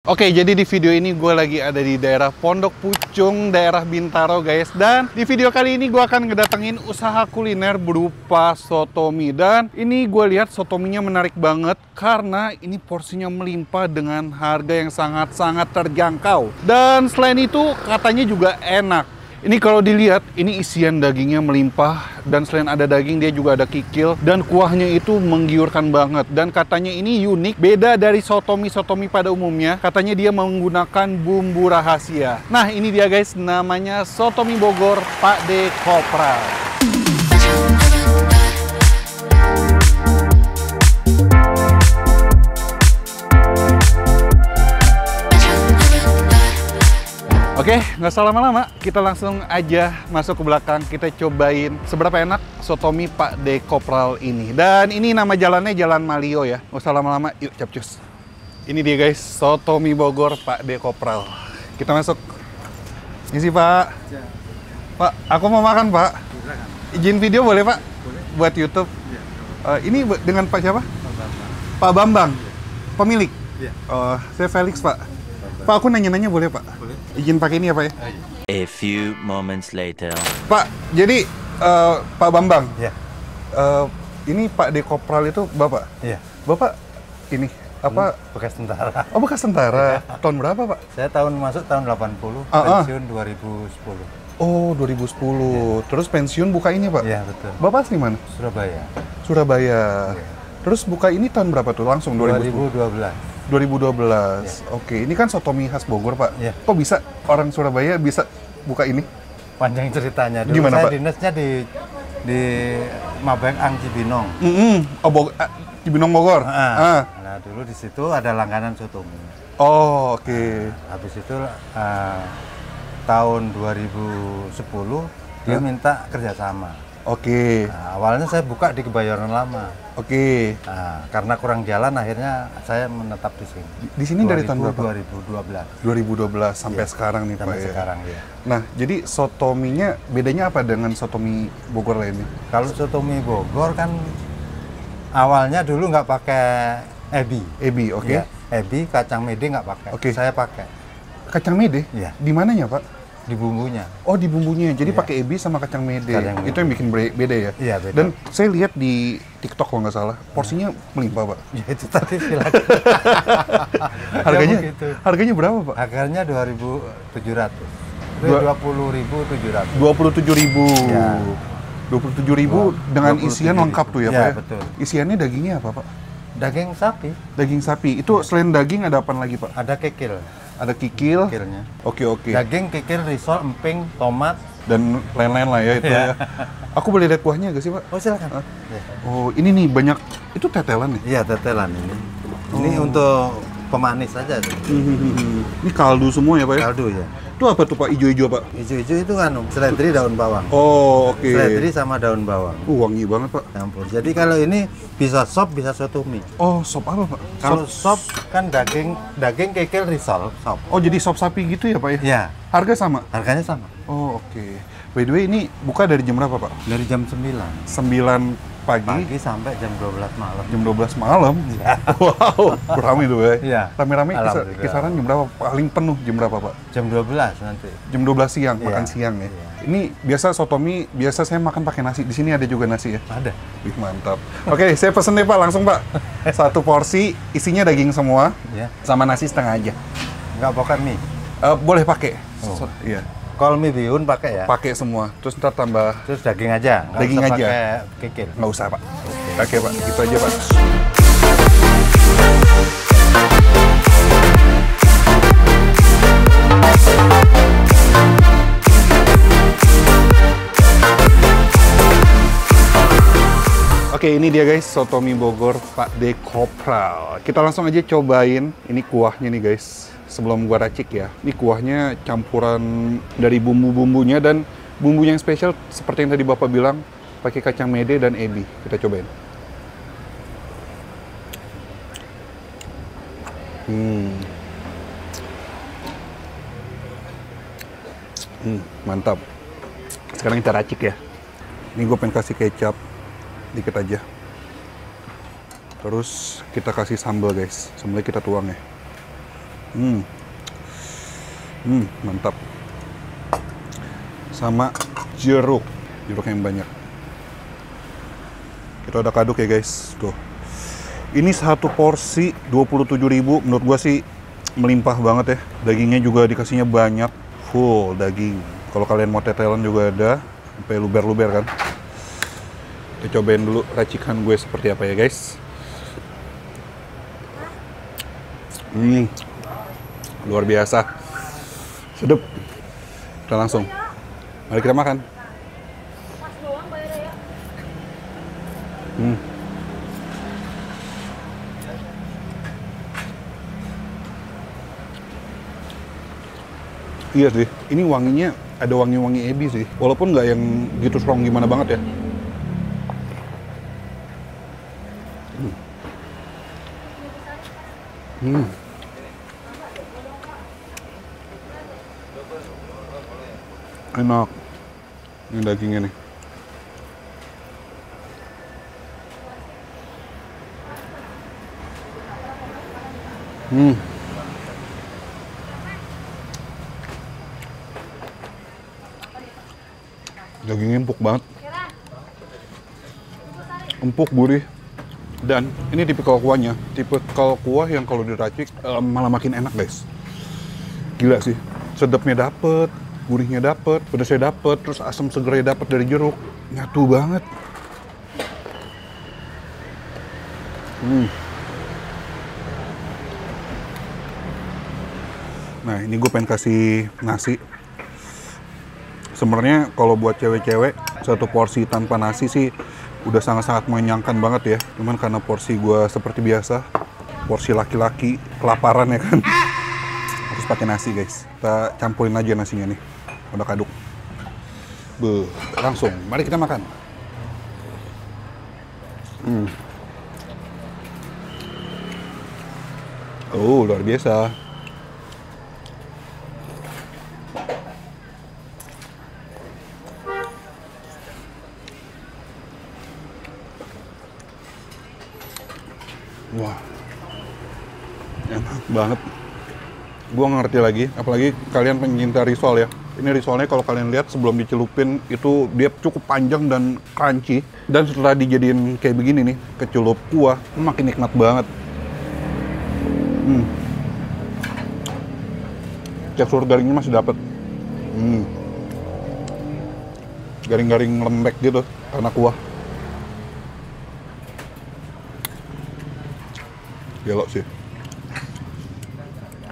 Oke, jadi di video ini gue lagi ada di daerah Pondok Pucung, daerah Bintaro guys. Dan di video kali ini gue akan ngedatengin usaha kuliner berupa sotomi. Dan ini gue lihat sotominya menarik banget karena ini porsinya melimpah dengan harga yang sangat-sangat terjangkau. Dan selain itu katanya juga enak. Ini kalau dilihat, ini isian dagingnya melimpah. Dan selain ada daging, dia juga ada kikil. Dan kuahnya itu menggiurkan banget. Dan katanya ini unik, beda dari sotomi-sotomi pada umumnya. Katanya dia menggunakan bumbu rahasia. Nah, ini dia guys, namanya Sotomi Bogor Pak D Kopral. Oke, nggak salah lama-lama, kita langsung aja masuk ke belakang. Kita cobain seberapa enak sotomi Pak D Kopral ini. Dan ini nama jalannya Jalan Malio ya. Nggak usah lama-lama, yuk capcus. Ini dia guys, Sotomi Bogor Pak D Kopral. Kita masuk. Ini sih Pak. Ya. Pak, aku mau makan Pak. Silakan. Izin video boleh Pak? Boleh. Buat YouTube. Ya. Ini dengan Pak siapa? Pak Bambang. Pak Bambang, Ya. pemilik. Ya. Saya Felix Pak. Pak, aku nanya-nanya boleh Pak? Boleh. Izin pakai ini ya Pak ya? A few moments later. Pak, jadi Pak Bambang, Ya. ini Pak D Kopral itu Bapak? Iya. Bapak ini apa? Bekas tentara. Oh, bekas tentara. Tahun berapa Pak? Saya masuk tahun 80, pensiun 2010. Oh, 2010. Terus pensiun buka ini Pak? Iya, betul. Bapak asli mana? Surabaya. Surabaya. Iya. Terus buka ini tahun berapa tuh? Langsung 2010? 2012. 2012. Oke, ini kan sotomi khas Bogor Pak. Iya. Kok bisa orang Surabaya bisa buka ini? Panjang ceritanya. Dulu Gimana, saya Pak? dinasnya di Mabeng Ang Cibinong. Oh, Cibinong Bogor. Ah. Nah, dulu di situ ada langganan sotomi. Oh, oke. Habis itu tahun 2010 dia minta kerjasama. Oke. Nah, awalnya saya buka di Kebayoran Lama. Oke. Nah, karena kurang jalan akhirnya saya menetap di sini. Di sini dari tahun berapa? 2012. 2012 sampai Iya, sekarang nih Pak sampai ya. sekarang ya. Nah, jadi sotominya bedanya apa dengan sotomi Bogor lainnya? Kalau sotomi Bogor kan awalnya dulu nggak pakai ebi. Ebi, oke. Ya, ebi, kacang mede nggak pakai. Oke. Saya pakai Kacang mede? Iya. Di mananya Pak? di bumbunya. Oh, di bumbunya. Jadi Iya. pakai ebi sama kacang mede. Kacang mede. Itu yang bikin beda ya? Iya, beda. Dan saya lihat di TikTok kalau nggak salah, porsinya melimpah Pak. Ya itu tadi silakan. Harganya Ya, begitu. harganya berapa Pak? Harganya 2.700. Dua- 20.700. 27.000. Ya. 27.000 dengan 27.000. isian lengkap tuh ya Pak Ya, ya? betul. Isiannya dagingnya apa Pak? Daging sapi, Daging sapi. Itu selain daging ada apa lagi Pak? ada kikil. Ada kikil. Kikilnya. Oke, oke. Daging, kikil, risol, emping, tomat. Dan lain-lain lah ya itu Iya. ya. Aku boleh lihat kuahnya nggak sih Pak? Oh silakan. Ya. Oh, ini nih banyak. Itu tetelan nih. Iya, tetelan ini. Ini untuk pemanis saja. Ini kaldu semua ya Pak ya? Kaldu ya. Itu apa tuh Pak? Ijo-ijo Pak? Hijau-hijau itu kan seledri daun bawang. Oh, oke. Seledri sama daun bawang. Wangi banget Pak. Campur. Jadi kalau ini bisa sop, bisa sotomi. Oh, sop apa Pak? Kalau sop kan daging kikil, risol, sop. Oh, jadi sop sapi gitu ya Pak ya? Ya, Harga sama? harganya sama. Oh, oke. By the way, ini buka dari jam berapa Pak? Dari jam 9 9 pagi, pagi sampai jam 12 malam. jam 12 malam. Ya. Wow, ramai tuh ya. Iya. Rame-rame Alhamdulillah. kisaran jam berapa? Paling penuh jam berapa Pak? Jam 12 nanti. Jam 12 siang, Iya. makan siang ya. Iya. Ini biasa sotomi, biasa saya makan pakai nasi. Di sini ada juga nasi ya. Ada. Wih, mantap. Oke, saya pesen deh Pak, langsung Pak. Satu porsi, isinya daging semua, Ya. sama nasi setengah aja. Nggak pakai mie. Boleh pakai. Oh. Iya, Kol mie bihun pakai ya. pakai semua. Terus ntar tambah, Terus daging aja. Nggak Daging usah aja. pakai kikil. nggak usah Pak. Oke Pak, gitu aja Pak. Oke, ini dia guys, sotomi Bogor Pak D Kopral. Kita langsung aja cobain. Ini kuahnya nih guys. Sebelum gua racik ya. Ini kuahnya campuran dari bumbu-bumbunya dan bumbu yang spesial seperti yang tadi Bapak bilang, pakai kacang mede dan ebi. Kita cobain. Mantap. Sekarang kita racik ya. Ini gue pengen kasih kecap dikit aja. Terus kita kasih sambal guys. Sambalnya kita tuang ya. Mantap. Sama jeruk yang banyak. Kita udah kaduk ya guys, tuh. Ini satu porsi 27.000, menurut gua sih melimpah banget ya. Dagingnya juga dikasihnya banyak, full daging. Kalau kalian mau tetelan juga ada, sampai luber-luber kan. Kita cobain dulu racikan gue seperti apa ya guys. Luar biasa, sedep. Kita langsung, mari kita makan. Iya sih, ini wanginya ada wangi-wangi ebi sih, walaupun nggak yang gitu strong gimana banget ya. Enak. Ini dagingnya nih. Dagingnya empuk banget. Empuk, gurih. Dan ini tipikal kuahnya, tipikal kuah yang kalau diracik malah makin enak guys. Gila sih, sedapnya dapet, gurihnya dapet, pedasnya dapet, terus asam segernya dapet dari jeruk, nyatu banget. Nah ini gue pengen kasih nasi. Sebenarnya kalau buat cewek-cewek satu porsi tanpa nasi sih udah sangat-sangat mengenyangkan banget ya. Cuman karena porsi gue seperti biasa, porsi laki-laki kelaparan ya kan, harus pakai nasi guys. Kita campurin aja nasinya nih, udah kaduk. Langsung, mari kita makan. Oh, luar biasa. Wah, enak banget. Gua ngerti lagi, apalagi kalian pencinta risol ya. Ini risolnya kalau kalian lihat sebelum dicelupin itu dia cukup panjang dan crunchy. Dan setelah dijadiin kayak begini nih, kecelup kuah, makin nikmat banget. Tekstur garingnya masih dapet. Garing-garing lembek gitu karena kuah. Gelo sih.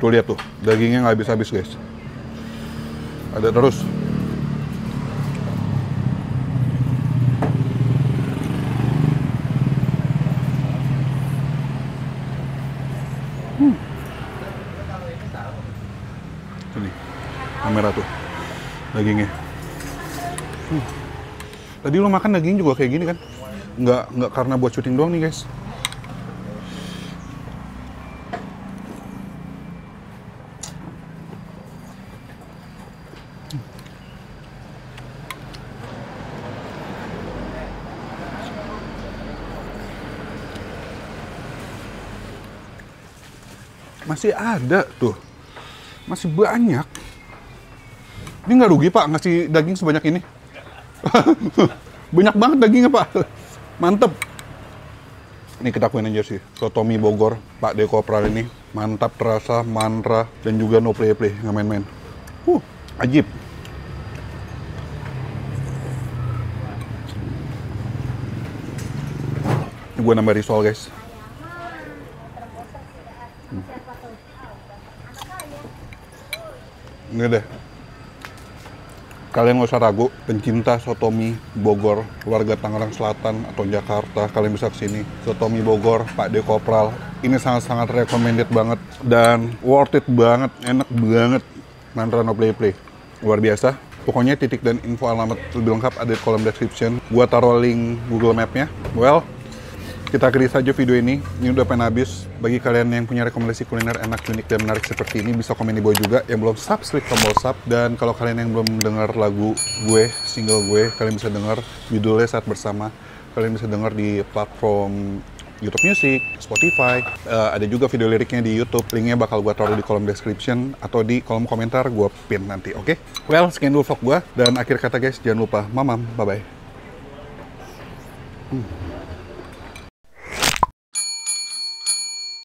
Tuh lihat tuh, dagingnya nggak habis-habis guys. Ada terus. Ini kamera tuh dagingnya. Tadi lo makan daging juga kayak gini kan? Nggak karena buat syuting doang nih guys. Masih ada tuh, masih banyak. Ini nggak rugi pak ngasih daging sebanyak ini. Banyak banget dagingnya pak, mantep. Ini kita akuin aja sih, soto mie Bogor Pak De Kopral ini mantap, terasa, mantra, dan juga no play-play, nggak main-main. Ajib. Ini gue nambah risol guys. Ini deh, kalian nggak usah ragu, pencinta soto mie Bogor, keluarga Tangerang Selatan atau Jakarta, kalian bisa kesini. Soto mie Bogor Pak De Kopral, ini sangat-sangat recommended banget dan worth it banget, enak banget. Mantra no play-play, luar biasa. Pokoknya titik dan info alamat lebih lengkap ada di kolom description. Gua taruh link Google Map-nya. Well, kita akhiri saja video ini. Ini udah pengen habis. Bagi kalian yang punya rekomendasi kuliner enak, unik, dan menarik seperti ini, bisa komen di bawah juga. Yang belum sub, klik tombol sub. Dan kalau kalian yang belum dengar lagu gue, single gue, kalian bisa dengar judulnya Saat Bersama. Kalian bisa dengar di platform YouTube Music, Spotify, ada juga video liriknya di YouTube. Linknya bakal gue taruh di kolom description atau di kolom komentar, gue pin nanti, oke? Well, sekian dulu vlog gue. Dan akhir kata guys, jangan lupa mamam, bye-bye.